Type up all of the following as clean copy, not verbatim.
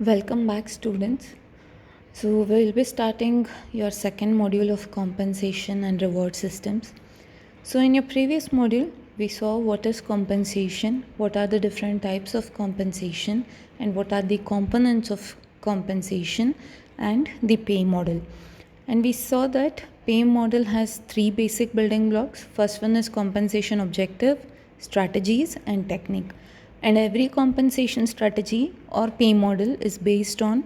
Welcome back, students. So, we'll be starting your second module of compensation and reward systems. So, in your previous module, we saw what is compensation, what are the different types of compensation, and what are the components of compensation, and the pay model. And we saw that pay model has three basic building blocks. First one is compensation objective, strategies, and technique. And every compensation strategy or pay model is based on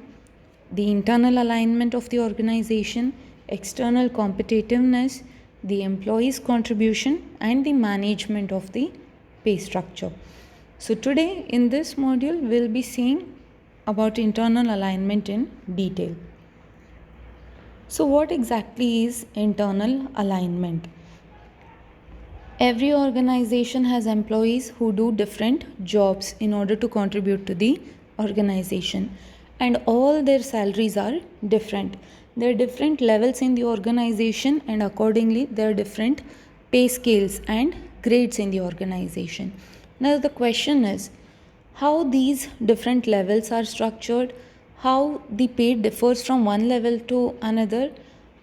the internal alignment of the organization, external competitiveness, the employee's contribution, and the management of the pay structure. So, today in this module, we'll be seeing about internal alignment in detail. So, what exactly is internal alignment? Every organization has employees who do different jobs in order to contribute to the organization, and all their salaries are different. There are different levels in the organization, and accordingly, there are different pay scales and grades in the organization. Now, the question is how these different levels are structured, how the pay differs from one level to another,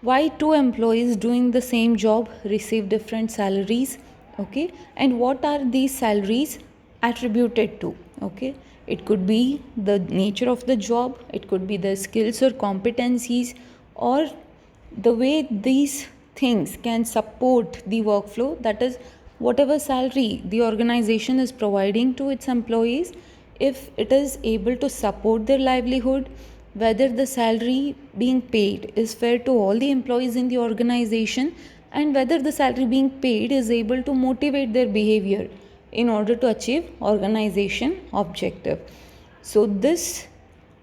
why two employees doing the same job receive different salaries, okay, and what are these salaries attributed to, okay. It could be the nature of the job, it could be the skills or competencies, or the way these things can support the workflow, that is whatever salary the organization is providing to its employees, if it is able to support their livelihood, whether the salary being paid is fair to all the employees in the organization, and whether the salary being paid is able to motivate their behavior in order to achieve organization objective. So this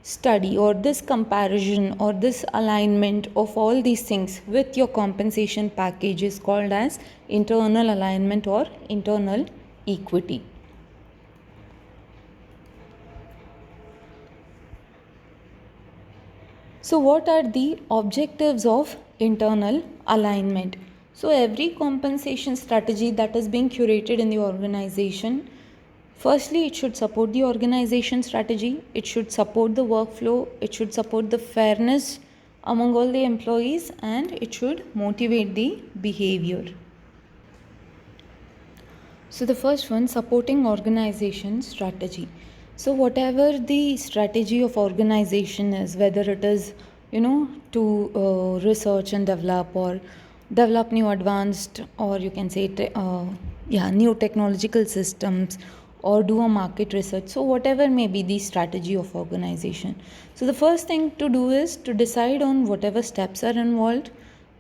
study or this comparison or this alignment of all these things with your compensation package is called as internal alignment or internal equity. So, what are the objectives of internal alignment? So, every compensation strategy that is being curated in the organization, firstly, it should support the organization strategy, it should support the workflow, it should support the fairness among all the employees, and it should motivate the behavior. So, the first one, supporting organization strategy. So, whatever the strategy of organization is, whether it is, to research and develop, or develop new advanced, or you can say, new technological systems, or do a market research. So, whatever may be the strategy of organization. So, the first thing to do is to decide on whatever steps are involved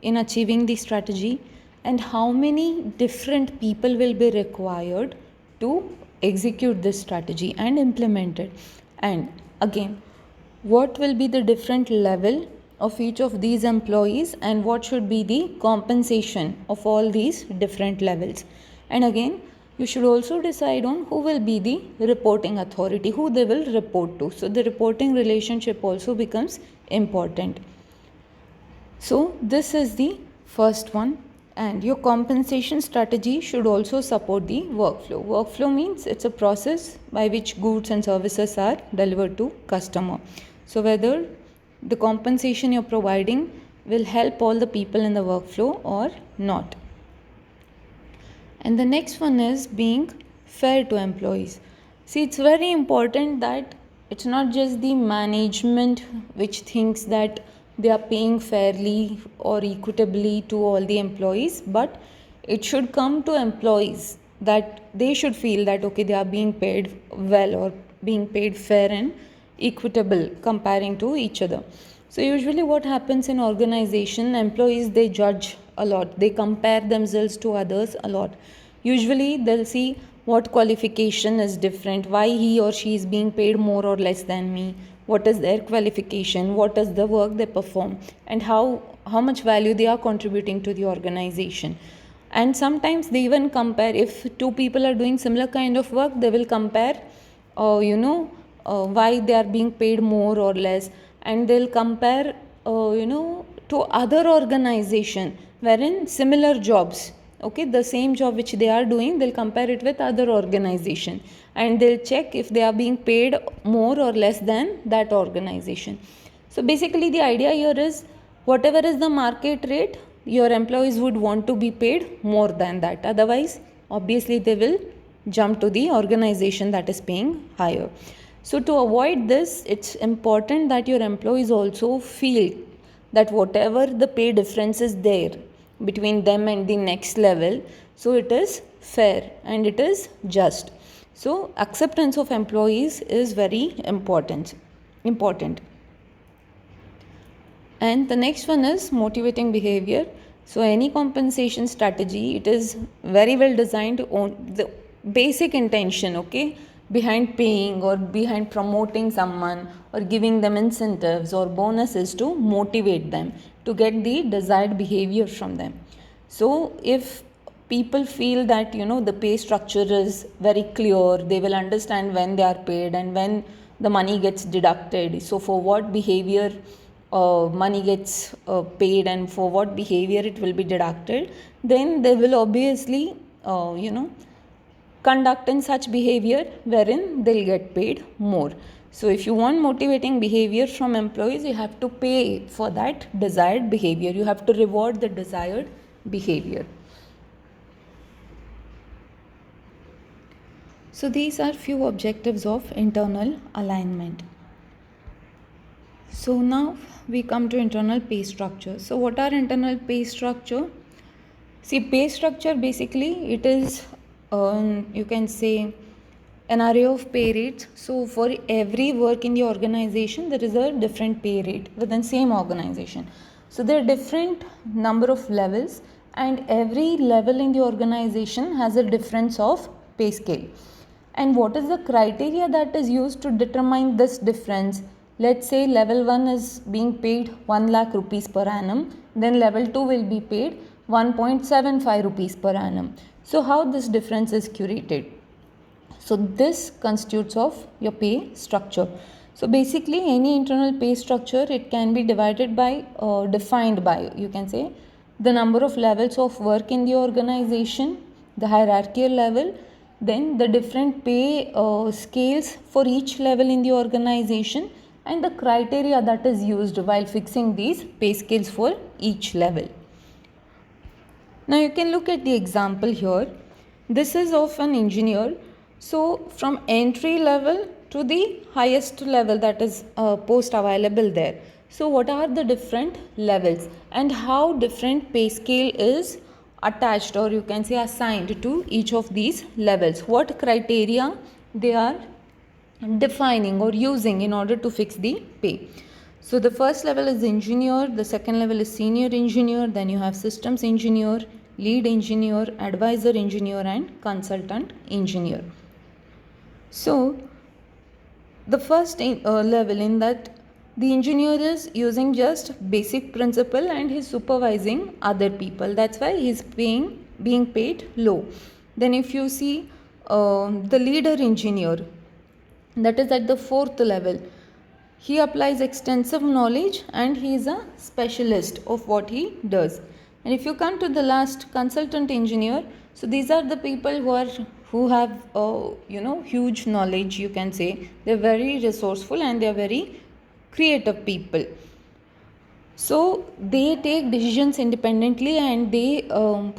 in achieving the strategy, and how many different people will be required to execute this strategy and implement it, and again what will be the different level of each of these employees, and what should be the compensation of all these different levels. And again, you should also decide on who will be the reporting authority, who they will report to. So the reporting relationship also becomes important. So this is the first one. And your compensation strategy should also support the workflow. Workflow means it's a process by which goods and services are delivered to customer. So whether the compensation you're providing will help all the people in the workflow or not. And the next one is being fair to employees. See, it's very important that it's not just the management which thinks that they are paying fairly or equitably to all the employees, but it should come to employees that they should feel that okay, they are being paid well or being paid fair and equitable comparing to each other. So usually what happens in organization, employees, they judge a lot, they compare themselves to others a lot. Usually they'll see what qualification is different, why he or she is being paid more or less than me, what is their qualification, what is the work they perform, and how much value they are contributing to the organization. And sometimes they even compare, if two people are doing similar kind of work, they will compare why they are being paid more or less, and they'll compare to other organization wherein similar jobs okay, the same job which they are doing, they'll compare it with other organization and they'll check if they are being paid more or less than that organization. So basically the idea here is whatever is the market rate, your employees would want to be paid more than that. Otherwise, obviously they will jump to the organization that is paying higher. So to avoid this, it's important that your employees also feel that whatever the pay difference is there between them and the next level, so it is fair and it is just. So acceptance of employees is very important. And the next one is motivating behavior. So any compensation strategy, it is very well designed on the basic intention, okay, behind paying or behind promoting someone or giving them incentives or bonuses to motivate them to get the desired behavior from them. So if people feel that the pay structure is very clear, they will understand when they are paid and when the money gets deducted, so for what behavior money gets paid and for what behavior it will be deducted, then they will obviously conduct in such behavior wherein they'll get paid more. So if you want motivating behavior from employees, you have to pay for that desired behavior. You have to reward the desired behavior. So these are few objectives of internal alignment. So now we come to internal pay structure. So what are internal pay structure? See, pay structure basically it is you can say an array of pay rates. So for every work in the organization, there is a different pay rate within same organization. So there are different number of levels and every level in the organization has a difference of pay scale. And what is the criteria that is used to determine this difference? Let's say level 1 is being paid 1 lakh rupees per annum, then level 2 will be paid 1.75 rupees per annum. So how this difference is curated? So this constitutes of your pay structure. So basically any internal pay structure, it can be divided by defined by, you can say, the number of levels of work in the organization, the hierarchical level, then the different pay scales for each level in the organization, and the criteria that is used while fixing these pay scales for each level. Now you can look at the example here. This is of an engineer. So from entry level to the highest level, that is post available there. So what are the different levels and how different pay scale is attached, or you can say assigned to each of these levels? What criteria they are defining or using in order to fix the pay? So the first level is engineer, the second level is senior engineer, then you have systems engineer, lead engineer, advisor engineer and consultant engineer. So the first level, in that the engineer is using just basic principle and he's supervising other people. That's why he's being paid low. Then if you see the leader engineer, that is at the fourth level, he applies extensive knowledge and he is a specialist of what he does. And if you come to the last, consultant engineer, so these are the people who have huge knowledge, you can say. They're very resourceful and they're very creative people. So they take decisions independently and they are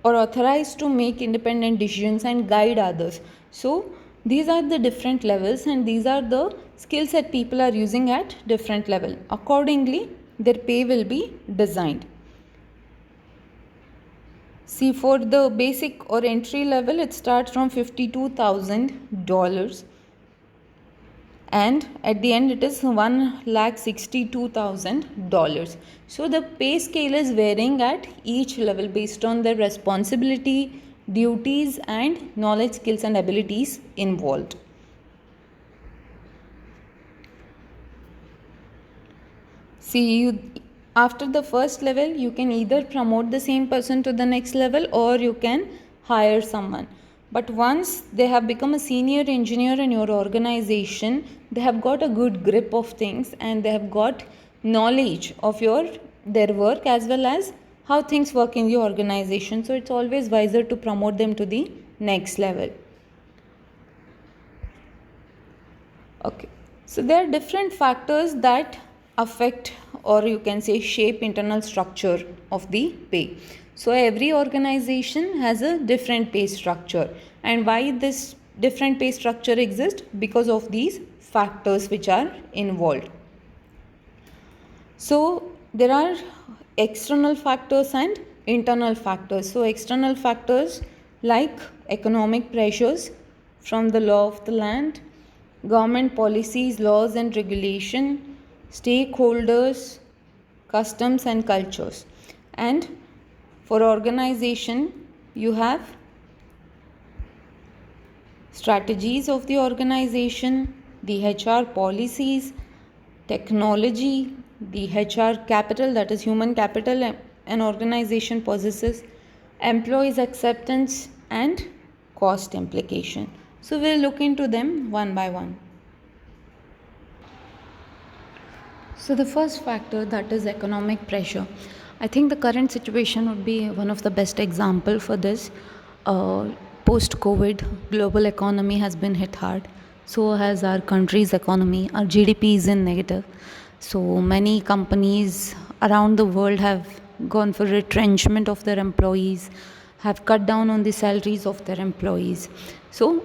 authorized to make independent decisions and guide others. So these are the different levels and these are the skill set people are using at different level. Accordingly, their pay will be designed. See, for the basic or entry level, it starts from $52,000 and at the end it is $1,62,000. So the pay scale is varying at each level based on the responsibility, duties and knowledge, skills and abilities involved. See, after the first level, you can either promote the same person to the next level or you can hire someone. But once they have become a senior engineer in your organization, they have got a good grip of things and they have got knowledge of their work as well as the knowledge of the organization. how things work in the organization. So it's always wiser to promote them to the next level. Okay, so there are different factors that affect, or you can say shape, internal structure of the pay. So every organization has a different pay structure, and why this different pay structure exists? Because of these factors which are involved. So there are external factors and internal factors. So external factors like economic pressures from the law of the land, government policies, laws and regulation, stakeholders, customs and cultures. And for organization, you have strategies of the organization, the HR policies, technology, the HR capital, that is human capital an organization possesses, employees acceptance and cost implication. So we'll look into them one by one. So the first factor, that is economic pressure. I think the current situation would be one of the best example for this. Post-COVID, global economy has been hit hard. So has our country's economy. Our GDP is in negative. So many companies around the world have gone for retrenchment of their employees, have cut down on the salaries of their employees. So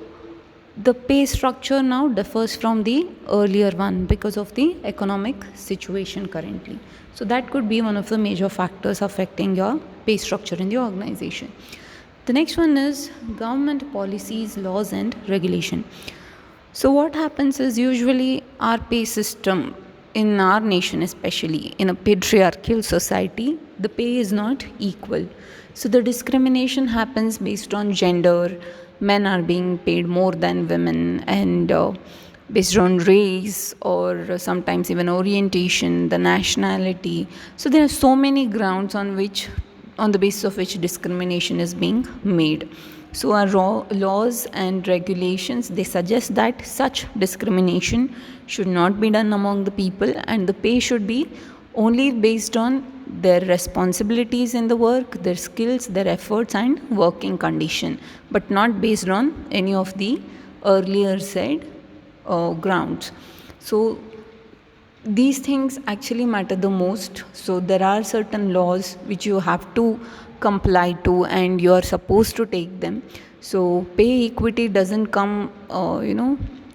the pay structure now differs from the earlier one because of the economic situation currently. So that could be one of the major factors affecting your pay structure in the organization. The next one is government policies, laws and regulation. So what happens is usually our pay system in our nation, especially in a patriarchal society, the pay is not equal. So the discrimination happens based on gender. Men are being paid more than women, and based on race or sometimes even orientation, the nationality. So there are so many grounds on the basis of which discrimination is being made. So our laws and regulations, they suggest that such discrimination should not be done among the people, and the pay should be only based on their responsibilities in the work, their skills, their efforts and working condition, but not based on any of the earlier said grounds. So these things actually matter the most. So there are certain laws which you have to comply to, and you are supposed to take them. So pay equity doesn't come,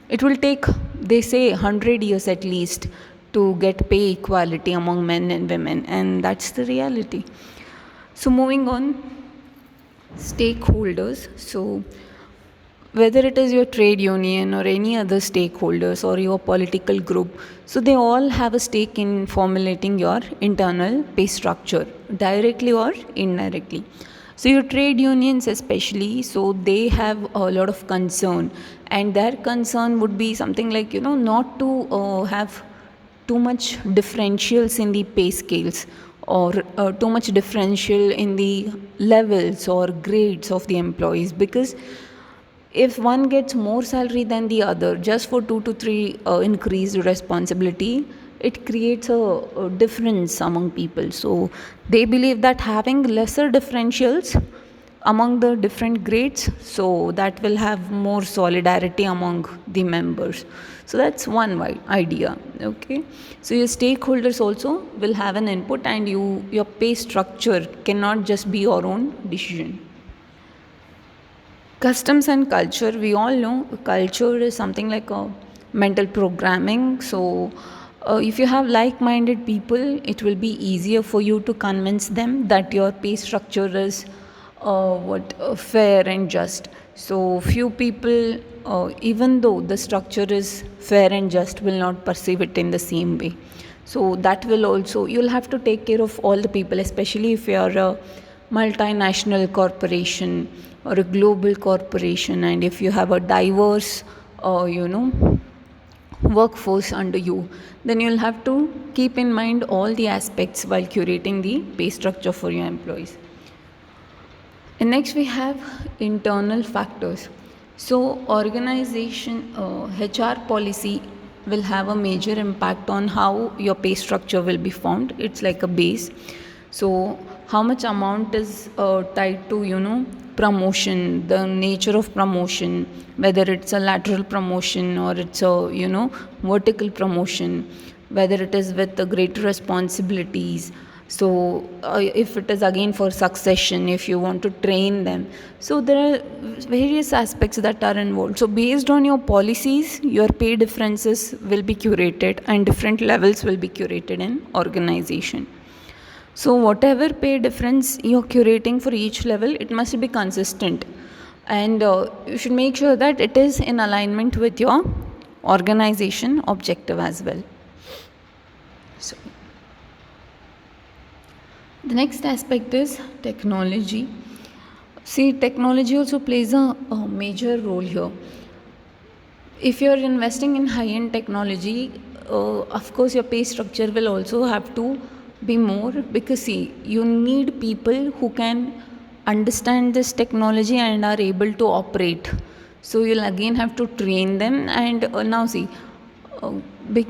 it will take, they say, 100 years at least to get pay equality among men and women, and that's the reality. So moving on, stakeholders. So whether it is your trade union or any other stakeholders or your political group, so they all have a stake in formulating your internal pay structure, directly or indirectly. So your trade unions especially, so they have a lot of concern, and their concern would be something like, not to have too much differentials in the pay scales, or too much differential in the levels or grades of the employees, because if one gets more salary than the other just for 2 to 3 increased responsibility, it creates a difference among people. So they believe that having lesser differentials among the different grades, so that will have more solidarity among the members. So that's one idea. Okay, so your stakeholders also will have an input, and your pay structure cannot just be your own decision. Customs and culture, we all know culture is something like a mental programming. So if you have like-minded people, it will be easier for you to convince them that your pay structure is fair and just. So few people, even though the structure is fair and just, will not perceive it in the same way. So that will also, you'll have to take care of all the people, especially if you are a multinational corporation or a global corporation, and if you have a diverse workforce under you, then you'll have to keep in mind all the aspects while curating the pay structure for your employees. And next we have internal factors. So organization HR policy will have a major impact on how your pay structure will be formed. It's like a base. So how much amount is tied to, promotion, the nature of promotion, whether it's a lateral promotion or it's a, vertical promotion, whether it is with the greater responsibilities. So if it is again for succession, if you want to train them, so there are various aspects that are involved. So based on your policies, your pay differences will be curated and different levels will be curated in organization. So whatever pay difference you're curating for each level, it must be consistent, and you should make sure that it is in alignment with your organization objective as well. So the next aspect is technology. See, technology also plays a major role here. If you're investing in high-end technology, of course your pay structure will also have to be more, because see, you need people who can understand this technology and are able to operate. So you'll again have to train them, and now see, big,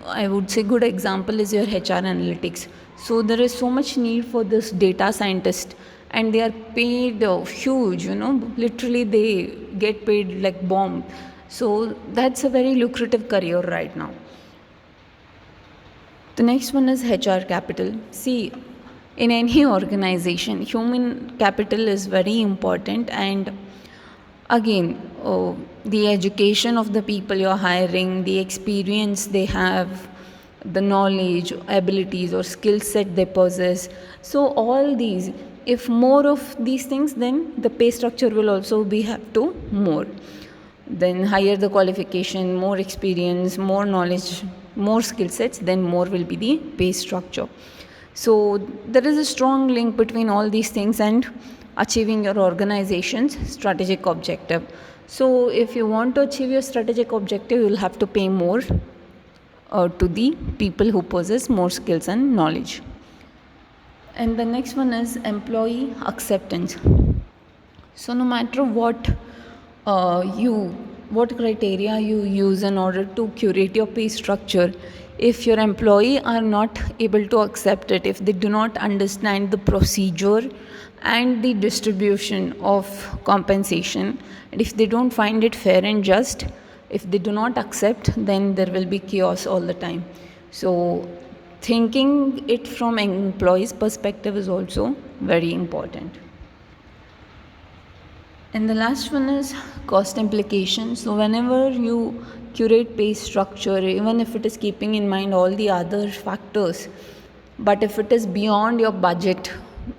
I would say good example is your HR analytics. So there is so much need for this data scientist, and they are paid huge, literally they get paid like bomb. So that's a very lucrative career right now. The next one is HR capital. See, in any organization, human capital is very important, and again, the education of the people you're hiring, the experience they have, the knowledge, abilities, or skill set they possess. So all these, if more of these things, then the pay structure will also be have to more. Then higher the qualification, more experience, more knowledge, more skill sets, then more will be the pay structure. So there is a strong link between all these things and achieving your organization's strategic objective. So if you want to achieve your strategic objective, you'll have to pay more to the people who possess more skills and knowledge. And the next one is employee acceptance. So no matter what what criteria you use in order to curate your pay structure, if your employee are not able to accept it, if they do not understand the procedure and the distribution of compensation, and if they don't find it fair and just, if they do not accept, then there will be chaos all the time. So thinking it from an employee's perspective is also very important. And the last one is cost implications. So whenever you curate pay structure, even if it is keeping in mind all the other factors, but if it is beyond your budget,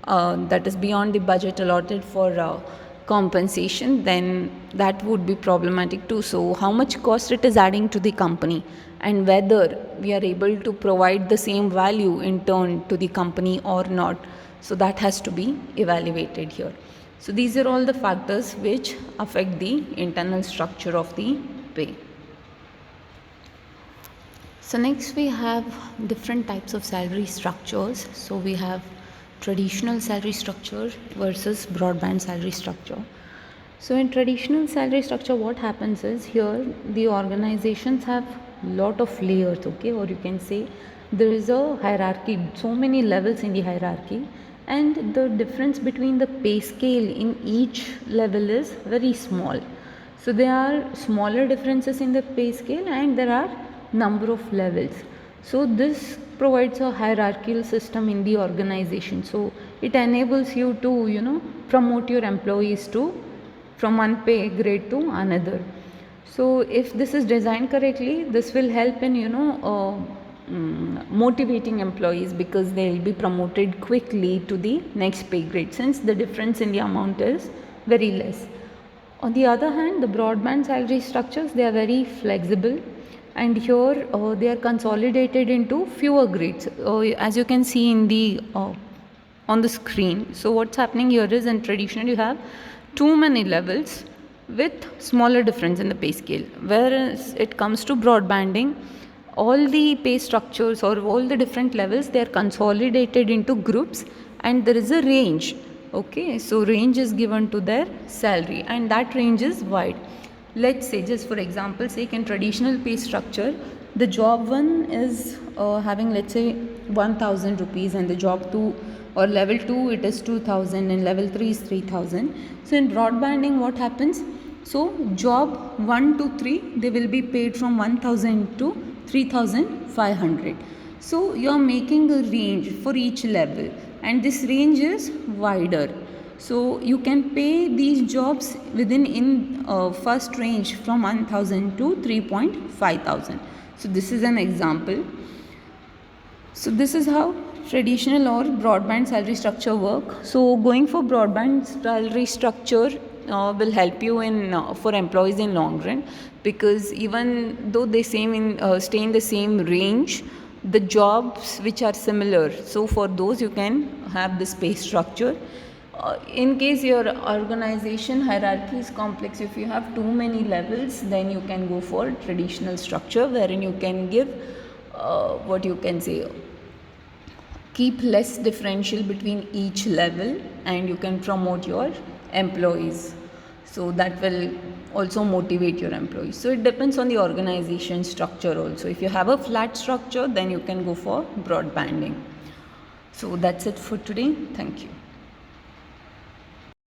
that is beyond the budget allotted for compensation, then that would be problematic too. So how much cost it is adding to the company, and whether we are able to provide the same value in turn to the company or not. So that has to be evaluated here. So these are all the factors which affect the internal structure of the pay. So next we have different types of salary structures. So we have traditional salary structure versus broadband salary structure. So in traditional salary structure, what happens is, here the organizations have lot of layers, okay, or you can say there is a hierarchy, so many levels in the hierarchy, and the difference between the pay scale in each level is very small. So there are smaller differences in the pay scale, and there are number of levels. So this provides a hierarchical system in the organization. So it enables you to promote your employees to from one pay grade to another. So if this is designed correctly, this will help in motivating employees, because they will be promoted quickly to the next pay grade, since the difference in the amount is very less. On the other hand, the broadband salary structures, they are very flexible, and here they are consolidated into fewer grades, as you can see in the on the screen. So what's happening here is, in traditional you have too many levels with smaller difference in the pay scale, whereas it comes to broadbanding, all the pay structures or all the different levels, they are consolidated into groups, and there is a range. Okay, so range is given to their salary, and that range is wide. Let's say, just for example sake, in traditional pay structure, the job 1 is having, let's say, 1000 rupees, and the job 2 or level 2 it is 2000 and level 3 is 3000. So in broadbanding what happens, so job 1 to 3 they will be paid from 1000 to 3500. So you are making a range for each level and this range is wider. So you can pay these jobs within first range from 1000 to 3.5 thousand. So this is an example. So this is how traditional or broadband salary structure work. So going for broadband salary structure will help you in for employees in long run, because even though they stay in the same range, the jobs which are similar, so for those you can have this pay structure. In case your organization hierarchy is complex, if you have too many levels, then you can go for traditional structure wherein you can give what you can say, keep less differential between each level, and you can promote your employees, so that will also motivate your employees. So it depends on the organization structure also. If you have a flat structure, then you can go for broadbanding. So that's it for today. Thank you.